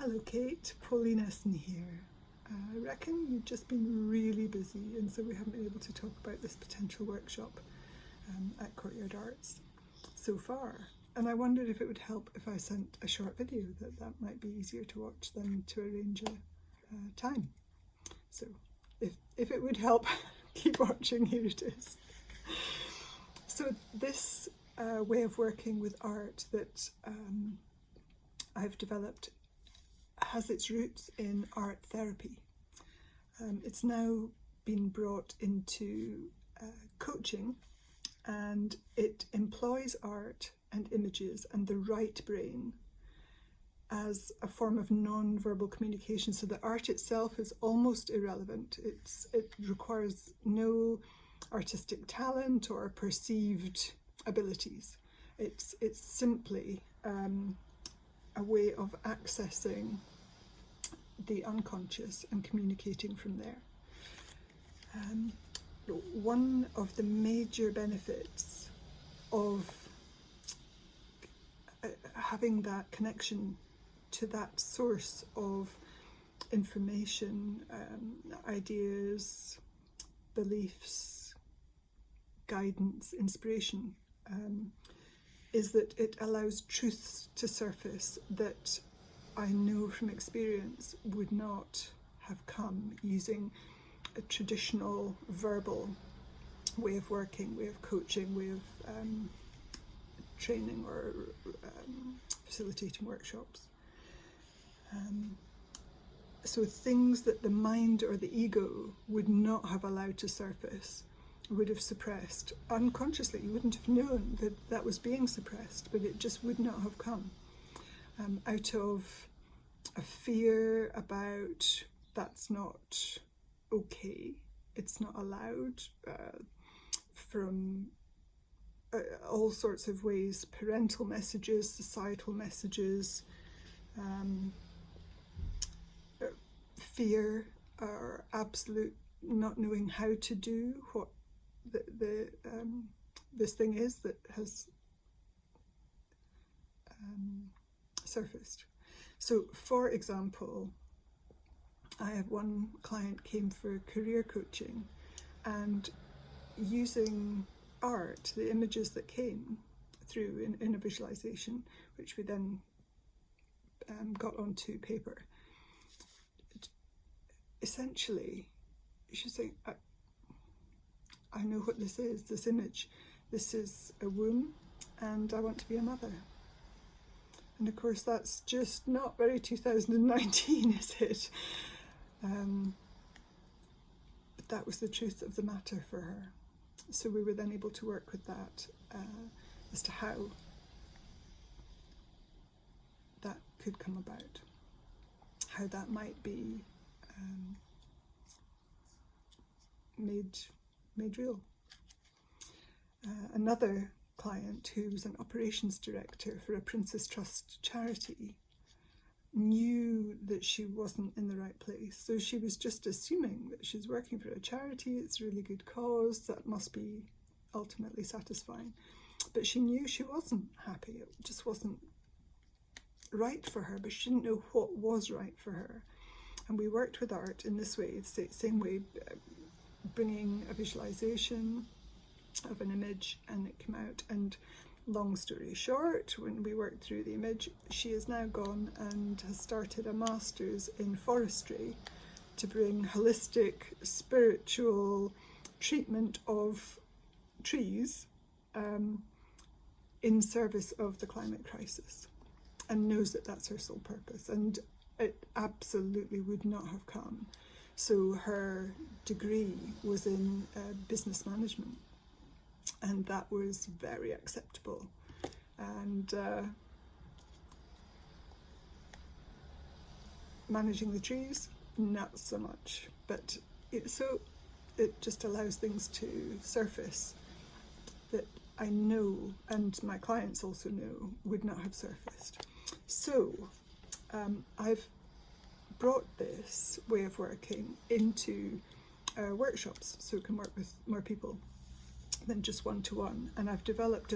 Hello Kate, Pauline Essen here. I reckon you've just been really busy and so we haven't been able to talk about this potential workshop at Courtyard Arts so far. And I wondered if it would help if I sent a short video, that might be easier to watch than to arrange a time. So if it would help, keep watching, here it is. So this way of working with art that I've developed has its roots in art therapy. It's now been brought into coaching, and it employs art and images and the right brain as a form of non-verbal communication. So the art itself is almost irrelevant. It requires no artistic talent or perceived abilities. It's simply a way of accessing the unconscious and communicating from there. One of the major benefits of having that connection to that source of information, ideas, beliefs, guidance, inspiration, is that it allows truths to surface that I know from experience would not have come using a traditional verbal way of working, way of coaching, way of training or facilitating workshops. So things that the mind or the ego would not have allowed to surface, would have suppressed unconsciously. You wouldn't have known that that was being suppressed, but it just would not have come out of a fear about that's not okay, it's not allowed, from all sorts of ways, parental messages, societal messages, fear, or absolute not knowing how to do what this thing is that has surfaced. So, for example, I had one client came for career coaching, and using art, the images that came through in a visualization, which we then got onto paper, essentially, she's saying, I know what this is, this image. This is a womb, and I want to be a mother. And of course, that's just not very 2019, is it? But that was the truth of the matter for her. So we were then able to work with that as to how that could come about, how that might be made real. Another client who was an operations director for a Prince's Trust charity knew that she wasn't in the right place. So she was just assuming that she's working for a charity, it's a really good cause, that must be ultimately satisfying. But she knew she wasn't happy, it just wasn't right for her, but she didn't know what was right for her. And we worked with art in this way, the same way, bringing a visualization of an image, and it came out. And long story short, when we worked through the image, she has now gone and has started a master's in forestry to bring holistic spiritual treatment of trees in service of the climate crisis, and knows that that's her sole purpose, and it absolutely would not have come. So her degree was in business management, and that was very acceptable. And managing the trees, not so much. But it just allows things to surface that I know, and my clients also know, would not have surfaced. So I've brought this way of working into workshops, so it can work with more people than just one-to-one. And I've developed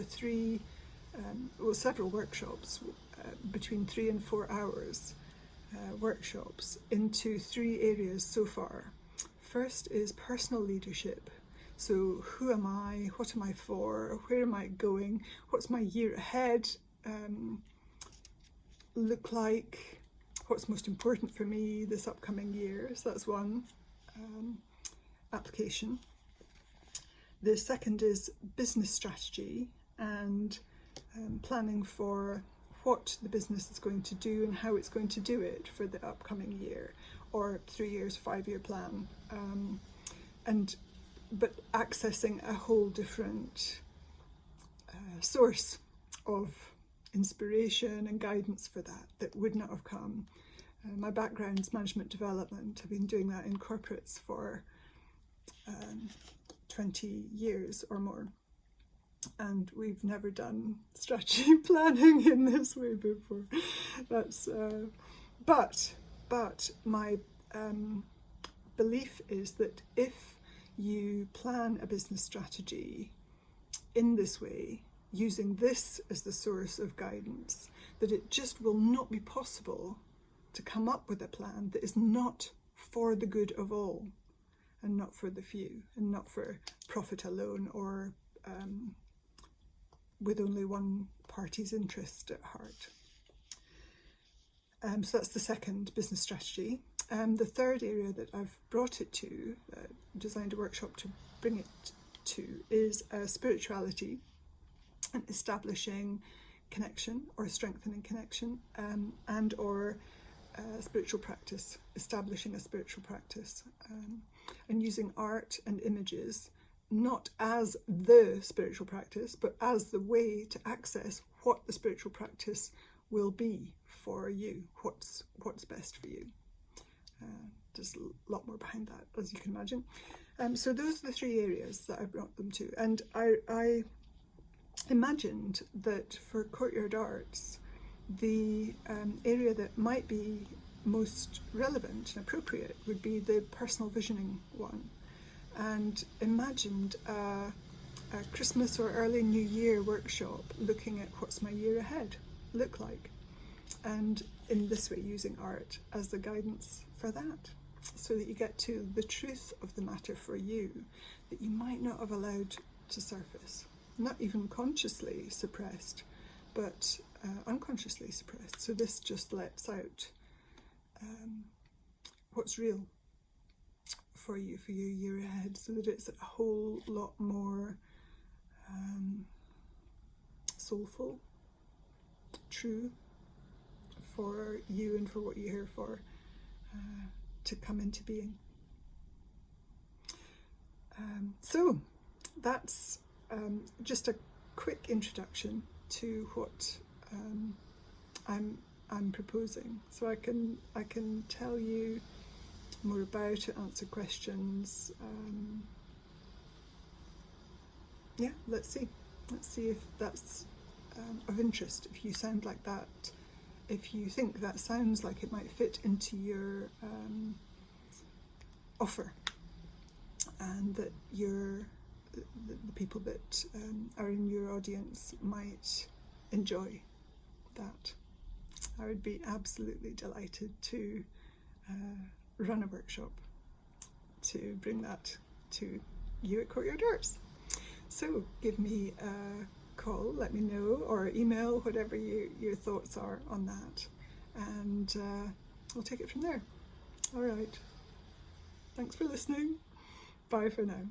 several workshops between 3 and 4 hours workshops into 3 areas so far. First is personal leadership. So who am I? What am I for? Where am I going? What's my year ahead look like? What's most important for me this upcoming year? So that's one application. The second is business strategy and planning for what the business is going to do and how it's going to do it for the upcoming year, or 3 years, 5-year plan. But accessing a whole different source of inspiration and guidance for that would not have come. My background's management development. I've been doing that in corporates for 20 years or more. And we've never done strategy planning in this way before. That's but my belief is that if you plan a business strategy in this way, using this as the source of guidance, that it just will not be possible to come up with a plan that is not for the good of all, and not for the few, and not for profit alone, or with only one party's interest at heart. So that's the second, business strategy. The third area that I've brought it to, designed a workshop to bring it to, is spirituality and establishing connection or strengthening connection, and or spiritual practice, establishing a spiritual practice, and using art and images not as the spiritual practice, but as the way to access what the spiritual practice will be for you, what's best for you. There's a lot more behind that, as you can imagine. So those are the 3 areas that I brought them to. And I imagined that for Courtyard Arts, the area that might be most relevant and appropriate would be the personal visioning one, and imagined a Christmas or early New Year workshop looking at what's my year ahead look like, and in this way using art as the guidance for that, so that you get to the truth of the matter for you that you might not have allowed to surface, not even consciously suppressed, but unconsciously suppressed. So this just lets out what's real for you for your year ahead, so that it's a whole lot more soulful, true for you and for what you're here for, to come into being. So that's just a quick introduction to what I'm proposing. So I can tell you more about it, answer questions. Let's see if that's of interest, if you sound like that, if you think that sounds like it might fit into your offer, and that the people that are in your audience might enjoy that. I would be absolutely delighted to run a workshop to bring that to you at Courtyard Arts. So give me a call, let me know, or email, whatever your thoughts are on that, and we'll take it from there. All right. Thanks for listening. Bye for now.